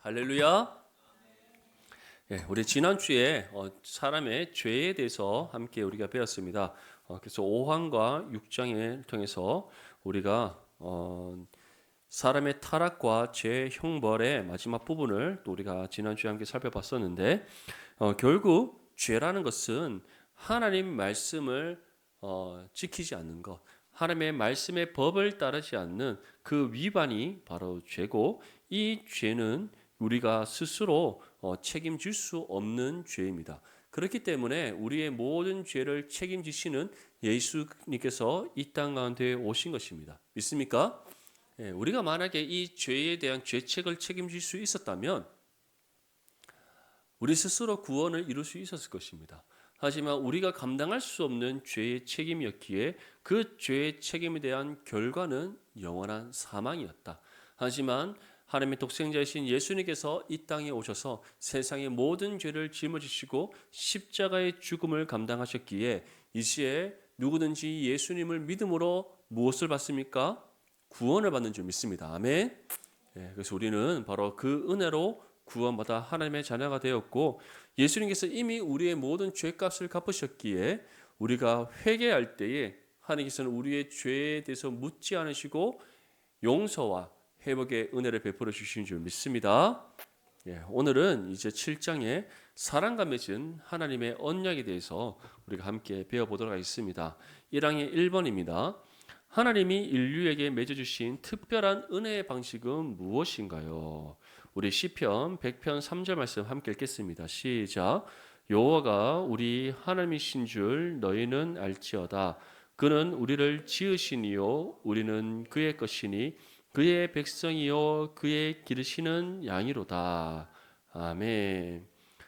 할렐루야. 우리 지난주에 사람의 죄에 대해서 함께 우리가 배웠습니다. 그래서 5장과 6장을 통해서 우리가 사람의 타락과 죄 형벌의 마지막 부분을 또 우리가 지난주에 함께 살펴봤었는데 결국 죄라는 것은 하나님 말씀을 지키지 않는 것, 하나님의 말씀의 법을 따르지 않는 그 위반이 바로 죄고, 이 죄는 우리가 스스로 책임질 수 없는 죄입니다. 그렇기 때문에 우리의 모든 죄를 책임지시는 예수님께서 이 땅 가운데 오신 것입니다. 믿습니까? 우리가 만약에 이 죄에 대한 죄책을 책임질 수 있었다면 우리 스스로 구원을 이룰 수 있었을 것입니다. 하지만 우리가 감당할 수 없는 죄의 책임이었기에 그 죄의 책임에 대한 결과는 영원한 사망이었다. 하지만 하나님의 독생자이신 예수님께서 이 땅에 오셔서 세상의 모든 죄를 짊어지시고 십자가의 죽음을 감당하셨기에 이제 누구든지 예수님을 믿음으로 무엇을 받습니까? 구원을 받는 줄 믿습니다. 아멘. 그래서 우리는 바로 그 은혜로 구원받아 하나님의 자녀가 되었고, 예수님께서 이미 우리의 모든 죄값을 갚으셨기에 우리가 회개할 때에 하나님께서는 우리의 죄에 대해서 묻지 않으시고 용서와 회복의 은혜를 베풀어 주시는 줄 믿습니다. 오늘은 이제 7장의 사랑과 맺은 하나님의 언약에 대해서 우리가 함께 배워보도록 하겠습니다. 1장의 1번입니다. 하나님이 인류에게 맺어주신 특별한 은혜의 방식은 무엇인가요? 우리 시편 100편 3절 말씀 함께 읽겠습니다. 시작. 여호와가 우리 하나님이신 줄 너희는 알지어다. 그는 우리를 지으시니요 우리는 그의 것이니 그의 백성이요 그의 기르시는 양이로다. 아멘.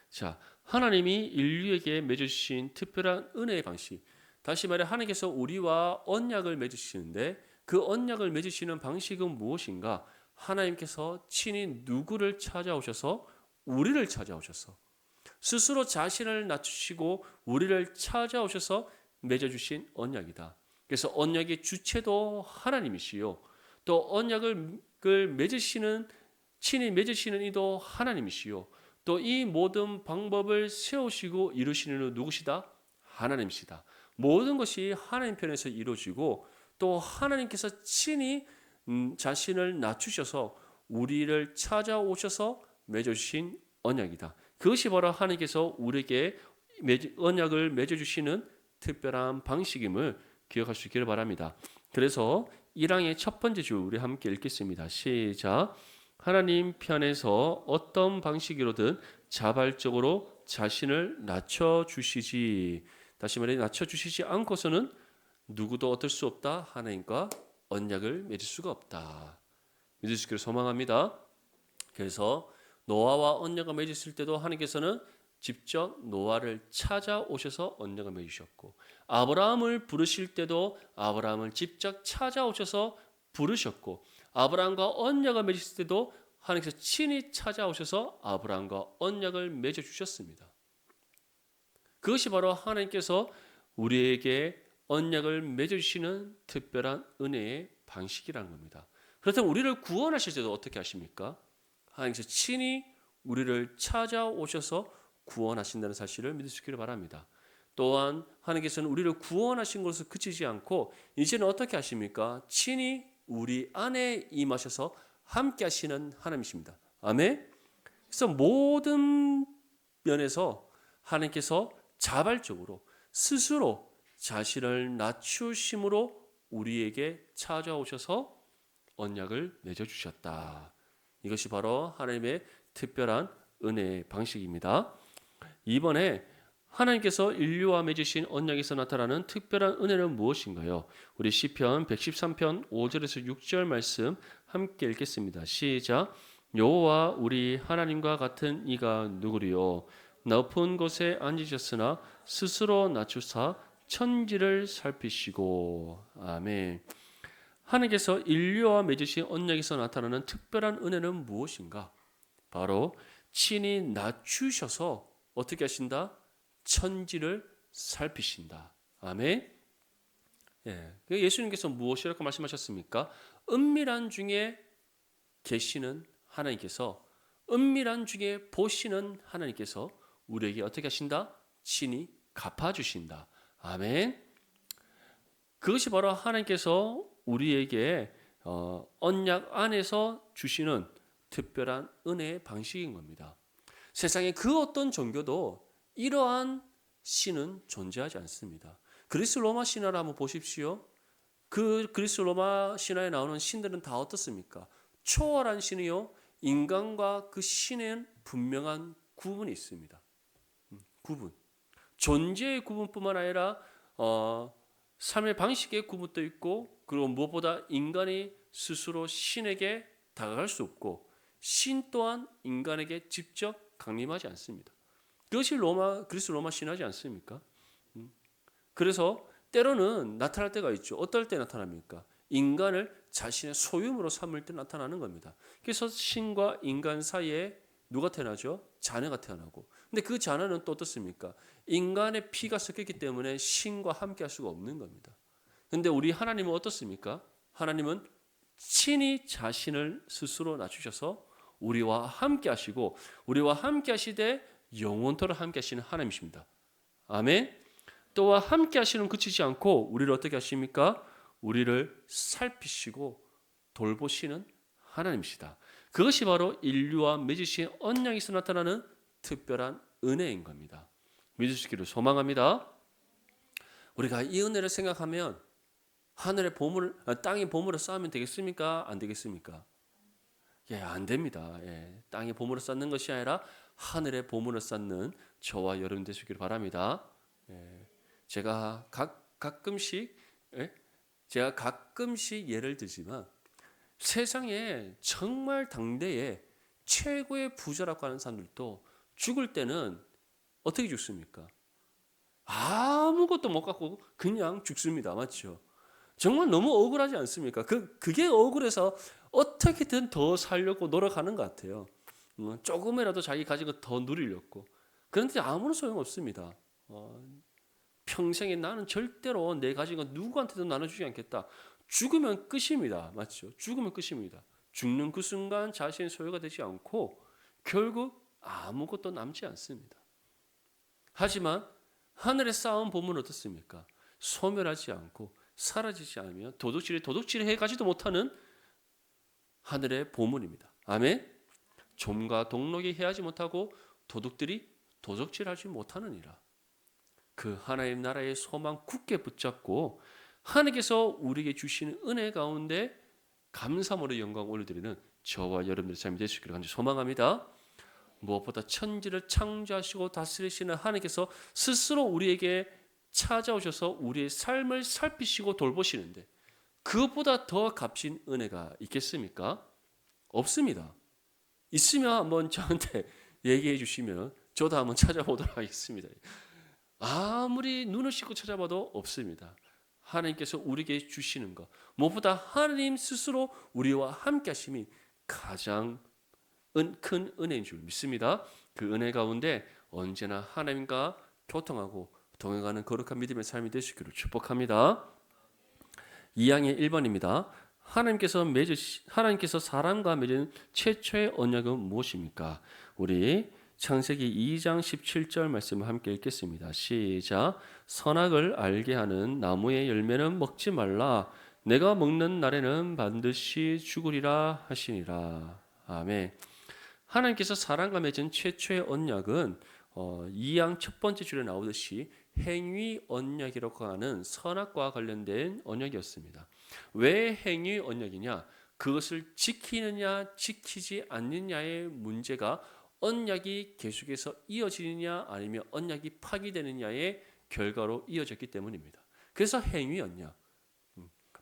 자, 하나님이 인류에게 맺어주신 특별한 은혜의 방식, 다시 말해 하나님께서 우리와 언약을 맺으시는데 그 언약을 맺으시는 방식은 무엇인가? 하나님께서 친히 누구를 찾아오셔서 우리를 찾아오셔서 스스로 자신을 낮추시고 우리를 찾아오셔서 맺어주신 언약이다. 그래서 언약의 주체도 하나님이시요 또 언약을 맺으시는 친히 맺으시는 이도 하나님이시요 또 이 모든 방법을 세우시고 이루시는 이는 누구시다? 하나님이시다. 모든 것이 하나님 편에서 이루어지고 또 하나님께서 친히 자신을 낮추셔서 우리를 찾아오셔서 맺어주신 언약이다. 그것이 바로 하나님께서 우리에게 언약을 맺어주시는 특별한 방식임을 기억할 수 있기를 바랍니다. 그래서 1장의 첫 번째 줄 우리 함께 읽겠습니다. 시작. 하나님 편에서 어떤 방식으로든 자발적으로 자신을 낮춰주시지. 다시 말해 낮춰주시지 않고서는 누구도 얻을 수 없다. 하나님과 언약을 맺을 수가 없다. 믿을 수 있기를 소망합니다. 그래서 노아와 언약을 맺으실 때도 하나님께서는 직접 노아를 찾아오셔서 언약을 맺으셨고, 아브라함을 부르실 때도 아브라함을 직접 찾아오셔서 부르셨고, 아브라함과 언약을 맺으실 때도 하나님께서 친히 찾아오셔서 아브라함과 언약을 맺어주셨습니다. 그것이 바로 하나님께서 우리에게 언약을 맺어주시는 특별한 은혜의 방식이라는 겁니다. 그렇다면 우리를 구원하실 때도 어떻게 하십니까? 하나님께서 친히 우리를 찾아오셔서 구원하신다는 사실을 믿을 수 있기를 바랍니다. 또한 하나님께서는 우리를 구원하신 것을 그치지 않고 이제는 어떻게 하십니까? 친히 우리 안에 임하셔서 함께 하시는 하나님이십니다. 아멘. 그래서 모든 면에서 하나님께서 자발적으로 스스로 자신을 낮추심으로 우리에게 찾아오셔서 언약을 맺어주셨다. 이것이 바로 하나님의 특별한 은혜의 방식입니다. 이번에 하나님께서 인류와 맺으신 언약에서 나타나는 특별한 은혜는 무엇인가요? 우리 시편 113편 5절에서 6절 말씀 함께 읽겠습니다. 시작. 여호와 우리 하나님과 같은 이가 누구리요? 높은 곳에 앉으셨으나 스스로 낮추사 천지를 살피시고. 아멘. 하나님께서 인류와 맺으신 언약에서 나타나는 특별한 은혜는 무엇인가? 바로 친히 낮추셔서 어떻게 하신다? 천지를 살피신다. 아멘. 예수님께서 무엇이라고 말씀하셨습니까? 은밀한 중에 계시는 하나님께서 은밀한 중에 보시는 하나님께서 우리에게 어떻게 하신다? 친히 갚아주신다. 아멘. 그것이 바로 하나님께서 우리에게 언약 안에서 주시는 특별한 은혜의 방식인 겁니다. 세상에 그 어떤 종교도 이러한 신은 존재하지 않습니다. 그리스 로마 신화를 한번 보십시오. 그 그리스 로마 신화에 나오는 신들은 다 어떻습니까? 초월한 신이요, 인간과 그 신에는 분명한 구분이 있습니다. 구분. 존재의 구분뿐만 아니라 삶의 방식의 구분도 있고, 그리고 무엇보다 인간이 스스로 신에게 다가갈 수 없고, 신 또한 인간에게 직접 강림하지 않습니다. 그것이 그리스 로마 신화지 않습니까? 그래서 때로는 나타날 때가 있죠. 어떨 때 나타납니까? 인간을 자신의 소유물로 삼을 때 나타나는 겁니다. 그래서 신과 인간 사이에 누가 태어나죠? 자녀가 태어나고. 근데 그 자녀는 또 어떻습니까? 인간의 피가 섞였기 때문에 신과 함께 할 수가 없는 겁니다. 근데 우리 하나님은 어떻습니까? 하나님은 친히 자신을 스스로 낮추셔서 우리와 함께 하시고, 우리와 함께 하시되 영원토록 함께 하시는 하나님이십니다. 아멘. 또한 함께 하시는 그치지 않고 우리를 어떻게 하십니까? 우리를 살피시고 돌보시는 하나님이시다. 그것이 바로 인류와 맺으신 언약에서 나타나는 특별한 은혜인 겁니다. 믿으시기를 소망합니다. 우리가 이 은혜를 생각하면 하늘의 보물, 땅의 보물을 쌓으면 되겠습니까? 안 되겠습니까? 예, 안 됩니다. 예, 땅의 보물을 쌓는 것이 아니라 하늘의 보물을 쌓는 저와 여러분 되시기를 바랍니다. 예, 제가 가끔씩 예를 들지만 세상에 정말 당대에 최고의 부자라고 하는 사람들도 죽을 때는 어떻게 죽습니까? 아무것도 못 갖고 그냥 죽습니다. 맞죠? 정말 너무 억울하지 않습니까? 그게 억울해서 어떻게든 더 살려고 노력하는 것 같아요. 조금이라도 자기 가진 거 더 누리려고. 그런데 아무런 소용없습니다. 평생에 나는 절대로 내 가진 거 누구한테도 나눠주지 않겠다. 죽으면 끝입니다. 맞죠? 죽으면 끝입니다. 죽는 그 순간 자신의 소유가 되지 않고 결국 아무것도 남지 않습니다. 하지만 하늘에 쌓은 보물은 어떻습니까? 소멸하지 않고 사라지지 않으며 도둑질을 해가지도 못하는 하늘의 보물입니다. 아멘. 좀과 동록이 해하지 못하고 도둑들이 도둑질하지 못하느니라. 그 하나님 나라의 소망 굳게 붙잡고 하나님께서 우리에게 주시는 은혜 가운데 감사함으로 영광 올려드리는 저와 여러분들의 삶이 되시기를 간절히 소망합니다. 무엇보다 천지를 창조하시고 다스리시는 하나님께서 스스로 우리에게 찾아오셔서 우리의 삶을 살피시고 돌보시는데 그것보다 더 값진 은혜가 있겠습니까? 없습니다. 있으면 한번 저한테 얘기해 주시면 저도 한번 찾아보도록 하겠습니다. 아무리 눈을 씻고 찾아봐도 없습니다. 하나님께서 우리에게 주시는 것, 무엇보다 하나님 스스로 우리와 함께 하심이 가장 큰 은혜인 줄 믿습니다. 그 은혜 가운데 언제나 하나님과 교통하고 동행하는 거룩한 믿음의 삶이 되시기를 축복합니다. 2항의 1번입니다. 하나님께서 사람과 맺은 최초의 언약은 무엇입니까? 우리 창세기 2장 17절 말씀을 함께 읽겠습니다. 시작. 선악을 알게 하는 나무의 열매는 먹지 말라. 내가 먹는 날에는 반드시 죽으리라 하시니라. 아멘. 하나님께서 사람과 맺은 최초의 언약은 2장 첫 번째 줄에 나오듯이 행위 언약이라고 하는 선악과 관련된 언약이었습니다. 왜 행위 언약이냐? 그것을 지키느냐 지키지 않느냐의 문제가 언약이 계속해서 이어지느냐 아니면 언약이 파기되느냐의 결과로 이어졌기 때문입니다. 그래서 행위 언약.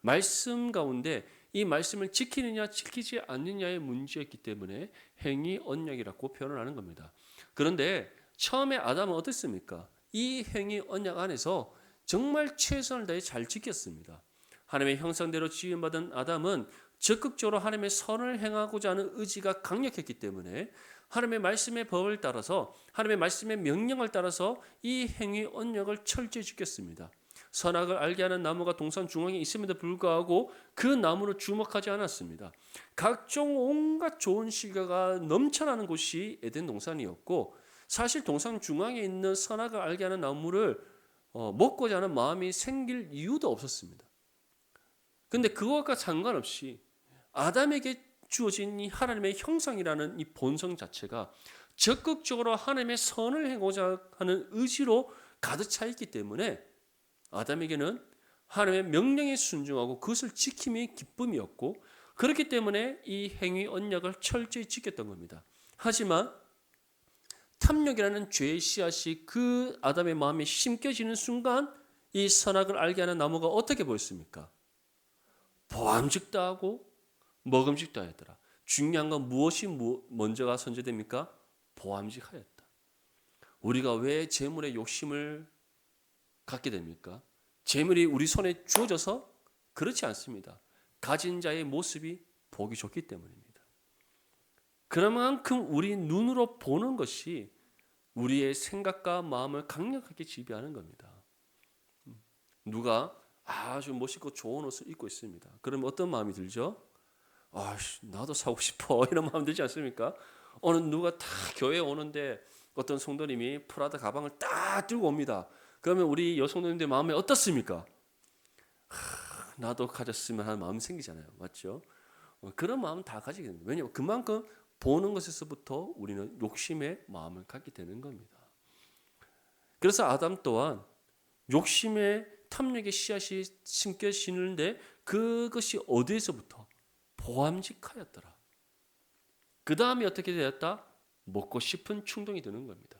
말씀 가운데 이 말씀을 지키느냐 지키지 않느냐의 문제였기 때문에 행위 언약이라고 표현을 하는 겁니다. 그런데 처음에 아담은 어땠습니까? 이 행위 언약 안에서 정말 최선을 다해 잘 지켰습니다. 하나님의 형상대로 지음받은 아담은 적극적으로 하나님의 선을 행하고자 하는 의지가 강력했기 때문에 하나님의 말씀의 법을 따라서 하나님의 말씀의 명령을 따라서 이 행위 언약을 철저히 지켰습니다. 선악을 알게 하는 나무가 동산 중앙에 있음에도 불구하고 그 나무를 주목하지 않았습니다. 각종 온갖 좋은 실과가 넘쳐나는 곳이 에덴 동산이었고 사실 동산 중앙에 있는 선악을 알게 하는 나무를 먹고자 하는 마음이 생길 이유도 없었습니다. 근데 그것과 상관없이 아담에게 주어진 이 하나님의 형상이라는 이 본성 자체가 적극적으로 하나님의 선을 행하고자 하는 의지로 가득 차 있기 때문에 아담에게는 하나님의 명령에 순종하고 그것을 지킴이 기쁨이었고 그렇기 때문에 이 행위 언약을 철저히 지켰던 겁니다. 하지만 탐욕이라는 죄의 씨앗이 그 아담의 마음에 심겨지는 순간 이 선악을 알게 하는 나무가 어떻게 보였습니까? 보암직도 하고 먹음직도 하였더라. 중요한 건 무엇이 먼저가 선제됩니까? 보암직하였다. 우리가 왜 재물의 욕심을 갖게 됩니까? 재물이 우리 손에 주어져서 그렇지 않습니다. 가진 자의 모습이 보기 좋기 때문입니다. 그만큼 우리 눈으로 보는 것이 우리의 생각과 마음을 강력하게 지배하는 겁니다. 누가 아주 멋있고 좋은 옷을 입고 있습니다. 그러면 어떤 마음이 들죠? 나도 사고 싶어 이런 마음 들지 않습니까? 어느 누가 다 교회에 오는데 어떤 성도님이 프라다 가방을 딱 들고 옵니다. 그러면 우리 여성도님들 마음에 어떻습니까? 나도 가졌으면 하는 마음이 생기잖아요. 맞죠? 그런 마음은 다 가지게 됩니다. 왜냐하면 그만큼 보는 것에서부터 우리는 욕심의 마음을 갖게 되는 겁니다. 그래서 아담 또한 욕심의 탐욕의 씨앗이 심겨지는데 그것이 어디에서부터? 보암직하였더라. 그 다음에 어떻게 되었다? 먹고 싶은 충동이 드는 겁니다.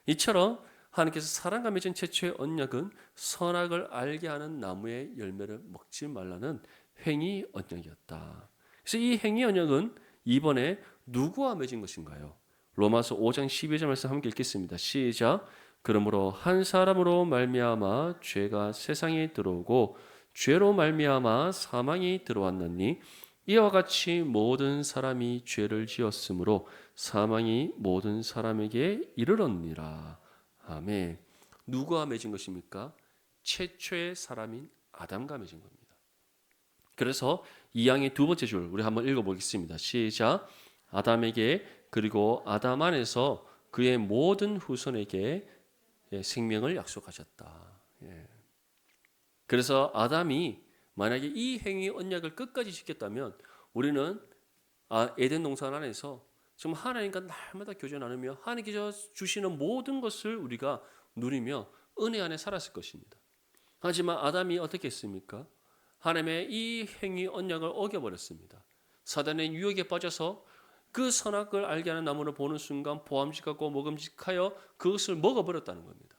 이처럼 하나님께서 사람과 맺은 최초의 언약은 선악을 알게 하는 나무의 열매를 먹지 말라는 행위 언약이었다. 그래서 이 행위 언약은 이번에 누구와 맺은 것인가요? 로마서 5장 12절 말씀 함께 읽겠습니다. 시작. 그러므로 한 사람으로 말미암아 죄가 세상에 들어오고 죄로 말미암아 사망이 들어왔나니 이와 같이 모든 사람이 죄를 지었으므로 사망이 모든 사람에게 이르렀느니라. 아멘. 누구와 맺은 것입니까? 최초의 사람인 아담과 맺은 겁니다. 그래서 이 양의 두 번째 줄 우리 한번 읽어보겠습니다. 시작. 아담에게 그리고 아담 안에서 그의 모든 후손에게 생명을 약속하셨다. 그래서 아담이 만약에 이 행위 언약을 끝까지 지켰다면 우리는 에덴 동산 안에서 정말 하나님과 날마다 교제 나누며 하나님께서 주시는 모든 것을 우리가 누리며 은혜 안에 살았을 것입니다. 하지만 아담이 어떻게 했습니까? 하나님의 이 행위 언약을 어겨버렸습니다. 사단의 유혹에 빠져서 그 선악을 알게 하는 나무를 보는 순간 보암직하고 먹음직하여 그것을 먹어버렸다는 겁니다.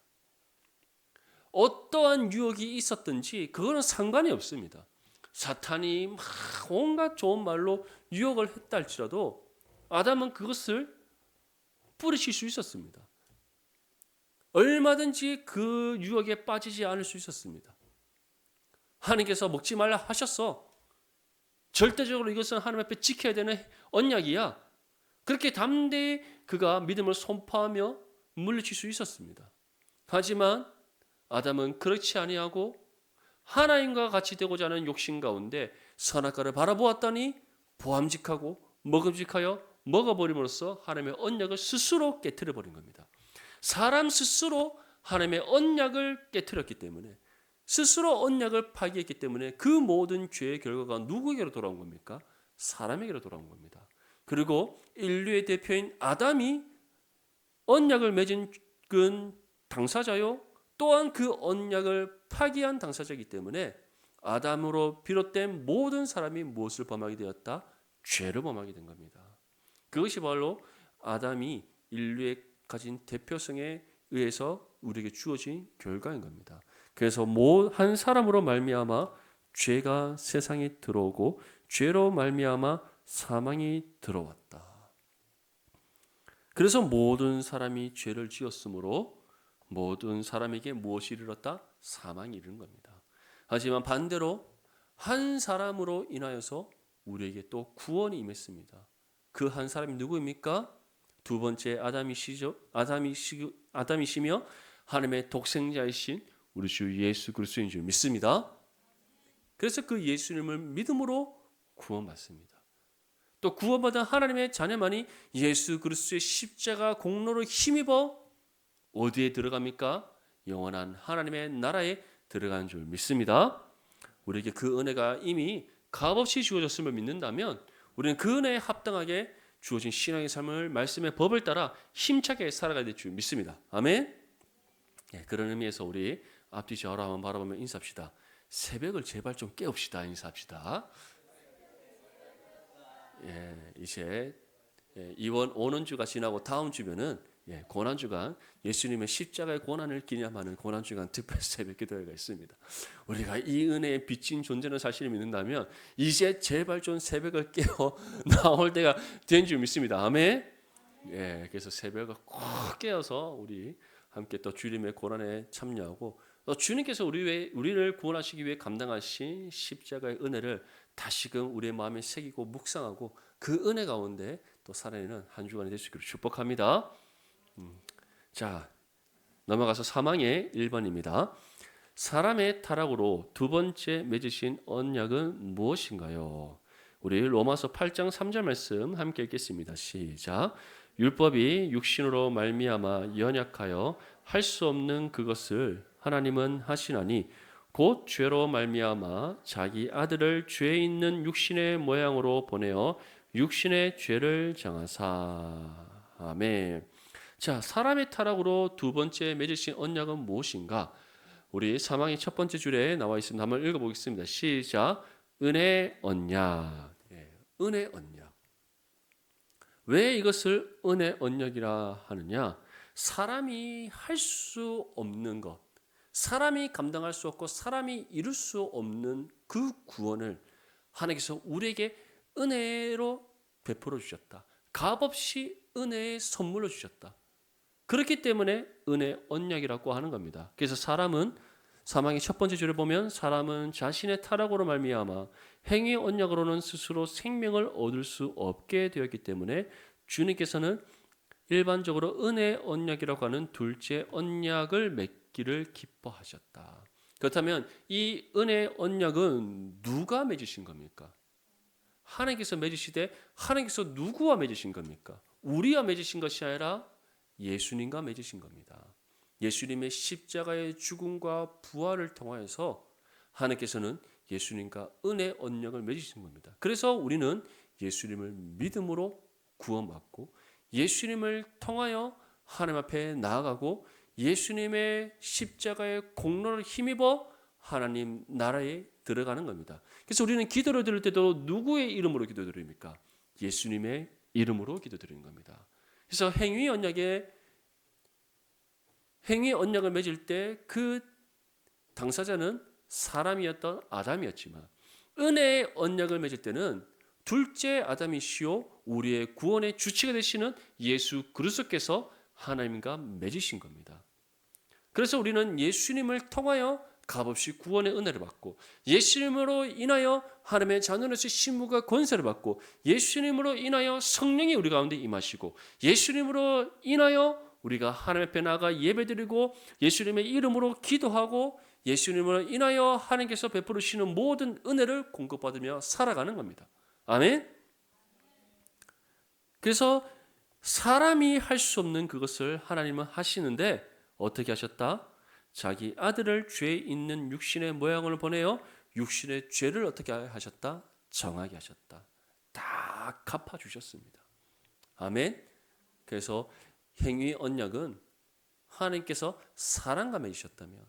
어떠한 유혹이 있었든지 그거는 상관이 없습니다. 사탄이 막 온갖 좋은 말로 유혹을 했다 할지라도 아담은 그것을 뿌리칠 수 있었습니다. 얼마든지 그 유혹에 빠지지 않을 수 있었습니다. 하나님께서 먹지 말라 하셨어. 절대적으로 이것은 하나님 앞에 지켜야 되는 언약이야. 그렇게 담대히 그가 믿음을 선포하며 물리칠 수 있었습니다. 하지만 아담은 그렇지 아니하고 하나님과 같이 되고자 하는 욕심 가운데 선악과를 바라보았더니 보암직하고 먹음직하여 먹어버림으로써 하나님의 언약을 스스로 깨트려버린 겁니다. 사람 스스로 하나님의 언약을 깨트렸기 때문에 스스로 언약을 파기했기 때문에 그 모든 죄의 결과가 누구에게로 돌아온 겁니까? 사람에게로 돌아온 겁니다. 그리고 인류의 대표인 아담이 언약을 맺은 그 당사자요 또한 그 언약을 파기한 당사자이기 때문에 아담으로 비롯된 모든 사람이 무엇을 범하게 되었다? 죄를 범하게 된 겁니다. 그것이 바로 아담이 인류에 가진 대표성에 의해서 우리에게 주어진 결과인 겁니다. 그래서 한 사람으로 말미암아 죄가 세상에 들어오고 죄로 말미암아 사망이 들어왔다. 그래서 모든 사람이 죄를 지었으므로 모든 사람에게 무엇이 이르렀다? 사망이 이르는 겁니다. 하지만 반대로 한 사람으로 인하여서 우리에게 또 구원이 임했습니다. 그 한 사람이 누구입니까? 두 번째 아담이시며 하나님의 독생자이신 우리 주 예수 그리스도인 줄 믿습니다. 그래서 그 예수님을 믿음으로 구원받습니다. 또 구원받은 하나님의 자녀만이 예수 그리스도의 십자가 공로를 힘입어 어디에 들어갑니까? 영원한 하나님의 나라에 들어가는 줄 믿습니다. 우리에게 그 은혜가 이미 값없이 주어졌음을 믿는다면 우리는 그 은혜에 합당하게 주어진 신앙의 삶을 말씀의 법을 따라 힘차게 살아가야 될 줄 믿습니다. 아멘. 그런 의미에서 우리 앞뒤 좌우로 한번 바라보며 인사합시다. 새벽을 제발 좀 깨웁시다. 인사합시다. 이제 이번 오는 주가 지나고 다음 주면은 고난주간 예수님의 십자가의 고난을 기념하는 고난주간 특별 새벽 기도회가 있습니다. 우리가 이 은혜에 빚진 존재는 사실을 믿는다면 이제 제발 좀 새벽을 깨어 나올 때가 된 줄 믿습니다. 아멘. 그래서 새벽을 꼭 깨어서 우리 함께 또 주님의 고난에 참여하고 또 주님께서 우리를 구원하시기 위해 감당하신 십자가의 은혜를 다시금 우리의 마음에 새기고 묵상하고 그 은혜 가운데 또 살아내는 한 주간이 될 수 있기를 축복합니다. 자, 넘어가서 사망의 1번입니다. 사람의 타락으로 두 번째 맺으신 언약은 무엇인가요? 우리 로마서 8장 3절 말씀 함께 읽겠습니다. 시작. 율법이 육신으로 말미암아 연약하여 할 수 없는 그것을 하나님은 하시나니 곧 죄로 말미암아 자기 아들을 죄 있는 육신의 모양으로 보내어 육신의 죄를 정하사. 아멘. 자, 사람의 타락으로 두 번째 맺으신 언약은 무엇인가? 우리 사망의 첫 번째 줄에 나와 있습니다. 한번 읽어보겠습니다. 시작. 은혜 언약. 은혜 언약. 왜 이것을 은혜 언약이라 하느냐? 사람이 할 수 없는 것, 사람이 감당할 수 없고 사람이 이룰 수 없는 그 구원을 하나님께서 우리에게 은혜로 베풀어 주셨다. 값없이 은혜의 선물로 주셨다. 그렇기 때문에 은혜 언약이라고 하는 겁니다. 그래서 사망의 첫 번째 줄에 보면 사람은 자신의 타락으로 말미암아 행위 언약으로는 스스로 생명을 얻을 수 없게 되었기 때문에 주님께서는 일반적으로 은혜 언약이라고 하는 둘째 언약을 맺기를 기뻐하셨다. 그렇다면 이 은혜 언약은 누가 맺으신 겁니까? 하나님께서 맺으시되 하나님께서 누구와 맺으신 겁니까? 우리와 맺으신 것이 아니라 예수님과 맺으신 겁니다. 예수님의 십자가의 죽음과 부활을 통하여서 하나님께서는 예수님과 은혜 언약을 맺으신 겁니다. 그래서 우리는 예수님을 믿음으로 구원받고 예수님을 통하여 하나님 앞에 나아가고 예수님의 십자가의 공로를 힘입어 하나님 나라에 들어가는 겁니다. 그래서 우리는 기도를 드릴 때도 누구의 이름으로 기도드립니까? 예수님의 이름으로 기도드리는 겁니다. 그래서 행위 언약을 맺을 때 그 당사자는 사람이었던 아담이었지만 은혜의 언약을 맺을 때는 둘째 아담이시오 우리의 구원의 주체가 되시는 예수 그리스도께서 하나님과 맺으신 겁니다. 그래서 우리는 예수님을 통하여 값없이 구원의 은혜를 받고 예수님으로 인하여 하나님의 자녀로서의 신분과 권세를 받고 예수님으로 인하여 성령이 우리 가운데 임하시고 예수님으로 인하여 우리가 하나님 앞에 나아가 예배드리고 예수님의 이름으로 기도하고 예수님으로 인하여 하나님께서 베풀으시는 모든 은혜를 공급받으며 살아가는 겁니다. 아멘. 그래서 사람이 할 수 없는 그것을 하나님은 하시는데 어떻게 하셨다? 자기 아들을 죄 있는 육신의 모양을 보내어 육신의 죄를 어떻게 하셨다? 정하게 하셨다. 다 갚아주셨습니다. 아멘. 그래서 행위 언약은 하나님께서 사랑과 맺으셨다면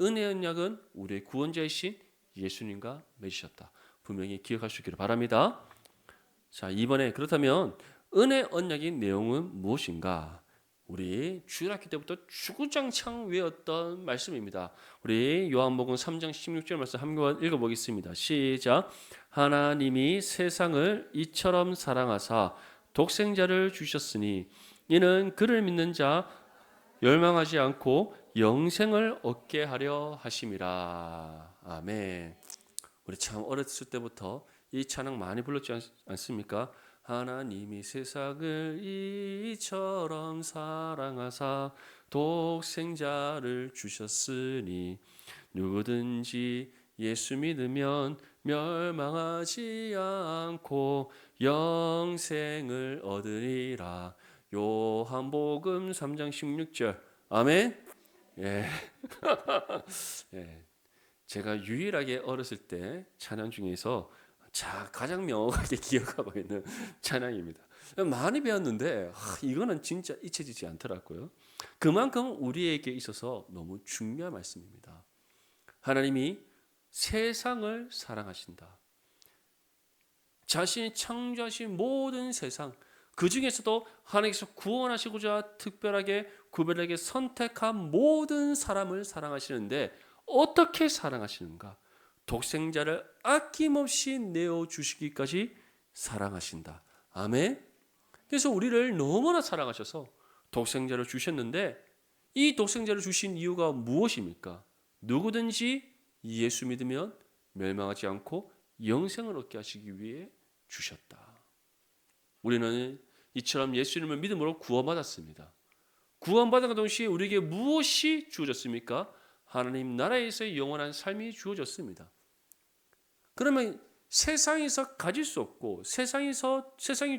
은혜 언약은 우리의 구원자이신 예수님과 맺으셨다. 분명히 기억할 수 있기를 바랍니다. 자, 이번에 그렇다면 은혜 언약의 내용은 무엇인가? 우리 주일학교 때부터 주구장창 외웠던 말씀입니다. 우리 요한복음 3장 16절 말씀 한번 읽어보겠습니다. 시작. 하나님이 세상을 이처럼 사랑하사 독생자를 주셨으니 이는 그를 믿는 자 멸망하지 않고 영생을 얻게 하려 하심이라. 아멘. 우리 참 어렸을 때부터 이 찬양 많이 불렀지 않습니까? 하나님이 세상을 이처럼 사랑하사 독생자를 주셨으니 누구든지 예수 믿으면 멸망하지 않고 영생을 얻으리라. 요한복음 3장 16절. 아멘. 예. 예. 제가 유일하게 어렸을 때 찬양 중에서 가장 명확하게 기억하고 있는 찬양입니다. 많이 배웠는데 이거는 진짜 잊혀지지 않더라고요. 그만큼 우리에게 있어서 너무 중요한 말씀입니다. 하나님이 세상을 사랑하신다. 자신이 창조하신 모든 세상, 그 중에서도 하나님께서 구원하시고자 특별하게 구별하게 선택한 모든 사람을 사랑하시는데 어떻게 사랑하시는가? 독생자를 아낌없이 내어주시기까지 사랑하신다. 아멘. 그래서 우리를 너무나 사랑하셔서 독생자를 주셨는데 이 독생자를 주신 이유가 무엇입니까? 누구든지 예수 믿으면 멸망하지 않고 영생을 얻게 하시기 위해 주셨다. 우리는 이처럼 예수님을 믿음으로 구원받았습니다. 구원받은 동시에 우리에게 무엇이 주어졌습니까? 하나님 나라에서의 영원한 삶이 주어졌습니다. 그러면 세상에서 가질 수 없고 세상이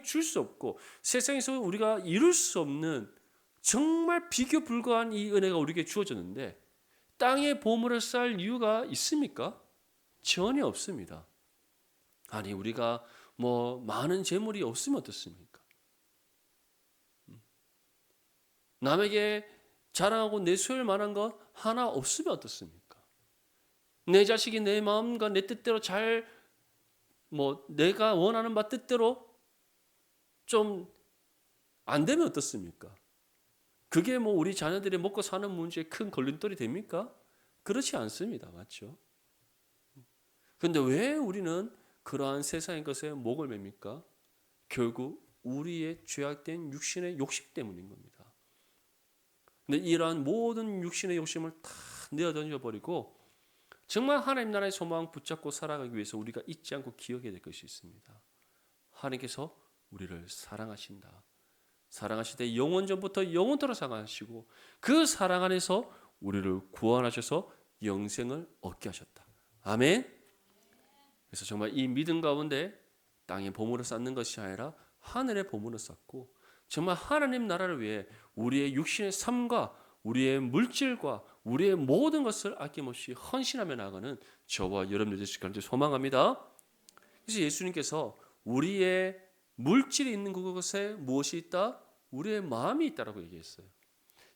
줄 수 없고 세상에서 우리가 이룰 수 없는 정말 비교 불가한 이 은혜가 우리에게 주어졌는데 땅에 보물을 쌓을 이유가 있습니까? 전혀 없습니다. 아니 우리가 많은 재물이 없으면 어떻습니까? 남에게 자랑하고 내세울 만한 것 하나 없으면 어떻습니까? 내 자식이 내 마음과 내 뜻대로 내가 원하는 바 뜻대로 좀 안 되면 어떻습니까? 그게 우리 자녀들이 먹고 사는 문제에 큰 걸림돌이 됩니까? 그렇지 않습니다. 맞죠? 그런데 왜 우리는 그러한 세상의 것에 목을 맵니까? 결국 우리의 죄악된 육신의 욕심 때문인 겁니다. 근데 이러한 모든 육신의 욕심을 다 내어던져 버리고 정말 하나님 나라의 소망 붙잡고 살아가기 위해서 우리가 잊지 않고 기억해야 될 것이 있습니다. 하나님께서 우리를 사랑하신다. 사랑하시되 영원전부터 영원토록 사랑하시고 그 사랑 안에서 우리를 구원하셔서 영생을 얻게 하셨다. 아멘. 그래서 정말 이 믿음 가운데 땅에 보물을 쌓는 것이 아니라 하늘에 보물을 쌓고 정말 하나님 나라를 위해 우리의 육신의 삶과 우리의 물질과 우리의 모든 것을 아낌없이 헌신하며 나가는 저와 여러분들 되실 간절히 소망합니다. 그래서 예수님께서 우리의 물질이 있는 그곳에 무엇이 있다? 우리의 마음이 있다라고 얘기했어요.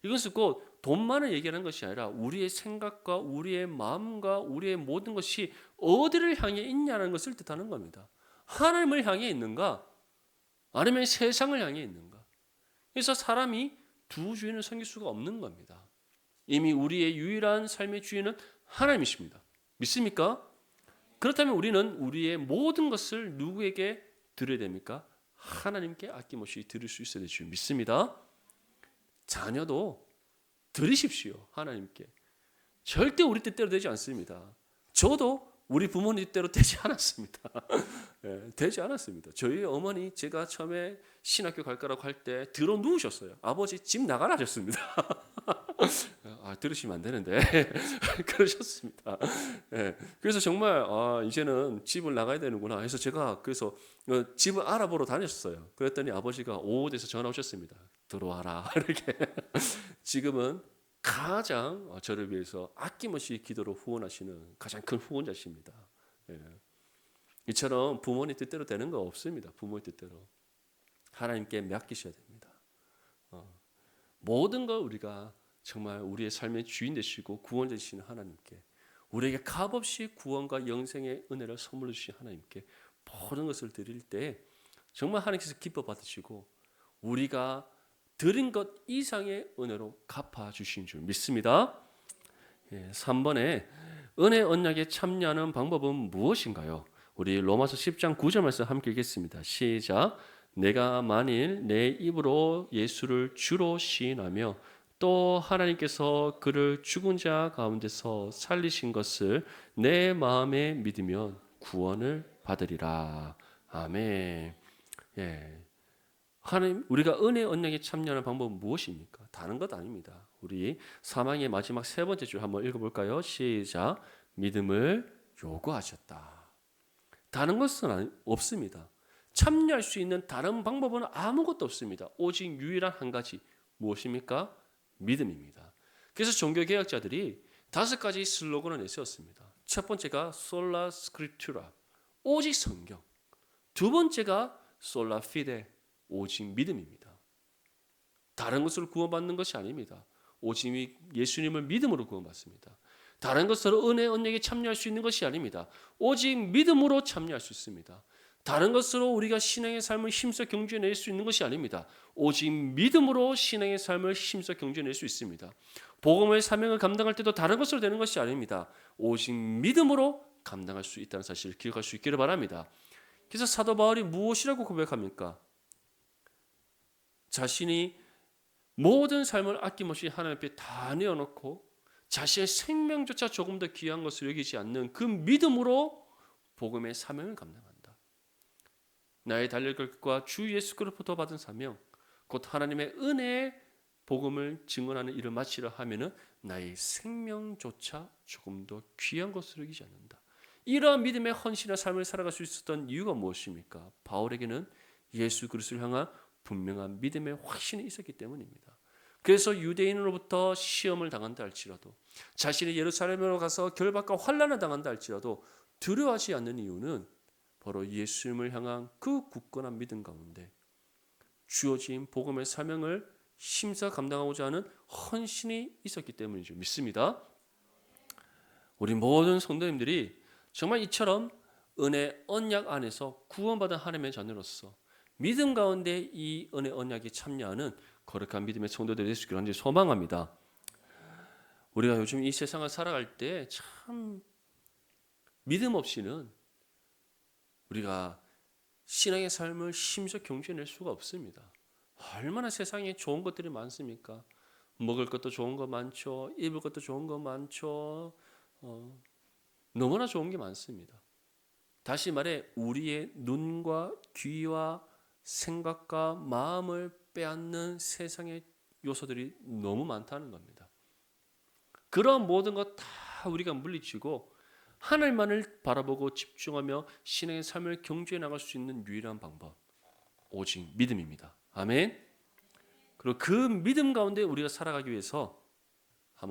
이것은 곧 돈만을 얘기하는 것이 아니라 우리의 생각과 우리의 마음과 우리의 모든 것이 어디를 향해 있냐는 것을 뜻하는 겁니다. 하나님을 향해 있는가? 아니면 세상을 향해 있는가? 그래서 사람이 두 주인을 섬길 수가 없는 겁니다. 이미 우리의 유일한 삶의 주인은 하나님이십니다. 믿습니까? 그렇다면 우리는 우리의 모든 것을 누구에게 드려야 됩니까? 하나님께 아낌없이 드릴 수 있어야 될 줄 믿습니다. 자녀도 드리십시오. 하나님께. 절대 우리 뜻대로 되지 않습니다. 저도 우리 부모님 뜻대로 되지 않았습니다. 네, 되지 않았습니다. 저희 어머니 제가 처음에 신학교 갈 거라고 할 때 들어 누우셨어요. 아버지 집 나가라 하셨습니다. 들으시면 안 되는데 그러셨습니다. 네, 그래서 정말 이제는 집을 나가야 되는구나 해서 제가 그래서 집을 알아보러 다녔어요. 그랬더니 아버지가 오후에서 전화 오셨습니다. 들어와라 이렇게. 지금은 가장 저를 위해서 아낌없이 기도로 후원하시는 가장 큰 후원자십니다. 예. 이처럼 부모님 뜻대로 되는 거 없습니다. 부모의 뜻대로 하나님께 맡기셔야 됩니다. 모든 걸 우리가 정말 우리의 삶의 주인 되시고 구원자 되시는 하나님께 우리에게 값없이 구원과 영생의 은혜를 선물로 주신 하나님께 모든 것을 드릴 때 정말 하나님께서 기뻐 받으시고 우리가 드린 것 이상의 은혜로 갚아주신 줄 믿습니다. 3번에 은혜 언약에 참여하는 방법은 무엇인가요? 우리 로마서 10장 9절 말씀 함께 읽겠습니다. 시작. 내가 만일 내 입으로 예수를 주로 시인하며 또 하나님께서 그를 죽은 자 가운데서 살리신 것을 내 마음에 믿으면 구원을 받으리라. 아멘. 예. 하나님, 우리가 은혜 언약에 참여하는 방법은 무엇입니까? 다른 것 아닙니다. 우리 사망의 마지막 세 번째 줄 한번 읽어볼까요? 시작. 믿음을 요구하셨다. 다른 것은 없습니다. 참여할 수 있는 다른 방법은 아무것도 없습니다. 오직 유일한 한 가지, 무엇입니까? 믿음입니다. 그래서 종교개혁자들이 5가지 슬로건을 내세웠습니다. 첫 번째가 솔라 스크립투라, 오직 성경. 두 번째가 솔라 피데, 오직 믿음입니다. 다른 것으로 구원받는 것이 아닙니다. 오직 예수님을 믿음으로 구원받습니다. 다른 것으로 은혜 언약에 참여할 수 있는 것이 아닙니다. 오직 믿음으로 참여할 수 있습니다. 다른 것으로 우리가 신앙의 삶을 힘써 경주해낼 수 있는 것이 아닙니다. 오직 믿음으로 신앙의 삶을 힘써 경주해낼 수 있습니다. 복음의 사명을 감당할 때도 다른 것으로 되는 것이 아닙니다. 오직 믿음으로 감당할 수 있다는 사실을 기억할 수 있기를 바랍니다. 그래서 사도 바울이 무엇이라고 고백합니까? 자신이 모든 삶을 아낌없이 하나님 앞에 다 내어놓고 자신의 생명조차 조금 더 귀한 것을 여기지 않는 그 믿음으로 복음의 사명을 감당한다. 나의 달릴 것과 주 예수 그리스도로부터 받은 사명, 곧 하나님의 은혜의 복음을 증언하는 일을 마치려 하면은 나의 생명조차 조금 더 귀한 것으로 여기지 않는다. 이러한 믿음의 헌신한 삶을 살아갈 수 있었던 이유가 무엇입니까? 바울에게는 예수 그리스도를 향한 분명한 믿음의 확신이 있었기 때문입니다. 그래서 유대인으로부터 시험을 당한다 할지라도, 자신이 예루살렘으로 가서 결박과 환난을 당한다 할지라도 두려워하지 않는 이유는 바로 예수님을 향한 그 굳건한 믿음 가운데 주어진 복음의 사명을 심사 감당하고자 하는 헌신이 있었기 때문이죠. 믿습니다. 우리 모든 성도님들이 정말 이처럼 은혜 언약 안에서 구원받은 하나님의 자녀로서 믿음 가운데 이 은혜 언약에 참여하는 거룩한 믿음의 성도들이 될 수 있기를 간절히 소망합니다. 우리가 요즘 이 세상을 살아갈 때 참 믿음 없이는 우리가 신앙의 삶을 힘써 경주해낼 수가 없습니다. 얼마나 세상에 좋은 것들이 많습니까? 먹을 것도 좋은 거 많죠. 입을 것도 좋은 거 많죠. 너무나 좋은 게 많습니다. 다시 말해 우리의 눈과 귀와 생각과 마음을 빼앗는 세상의 요소들이 너무 많다는 겁니다. 그런 모든 것 다 우리가 물리치고 하늘만을 바라보고 집중하며 신앙의 삶을 경주해 나갈 수 있는 유일한 방법, 오직 믿음입니다. 아멘. 그리고 그 믿음 가운데 우리가 살아가기 위해서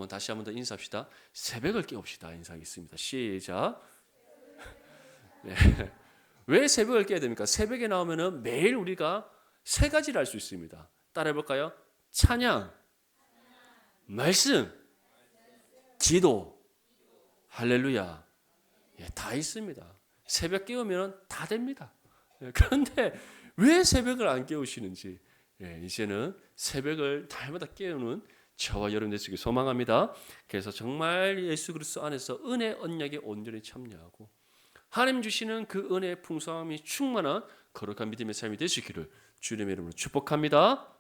다시 한번 더 인사합시다. 새벽을 깨웁시다. 인사하겠습니다. 시작. 네. 왜 새벽을 깨야 됩니까? 새벽에 나오면은 매일 우리가 3가지를 할 수 있습니다. 따라해 볼까요? 찬양, 말씀, 기도, 할렐루야. 다 있습니다. 새벽 깨우면 다 됩니다. 그런데 왜 새벽을 안 깨우시는지, 이제는 새벽을 날마다 깨우는 저와 여러분 되시길 소망합니다. 그래서 정말 예수 그리스도 안에서 은혜 언약에 온전히 참여하고 하나님 주시는 그 은혜의 풍성함이 충만한 거룩한 믿음의 삶이 되시기를 주님의 이름으로 축복합니다.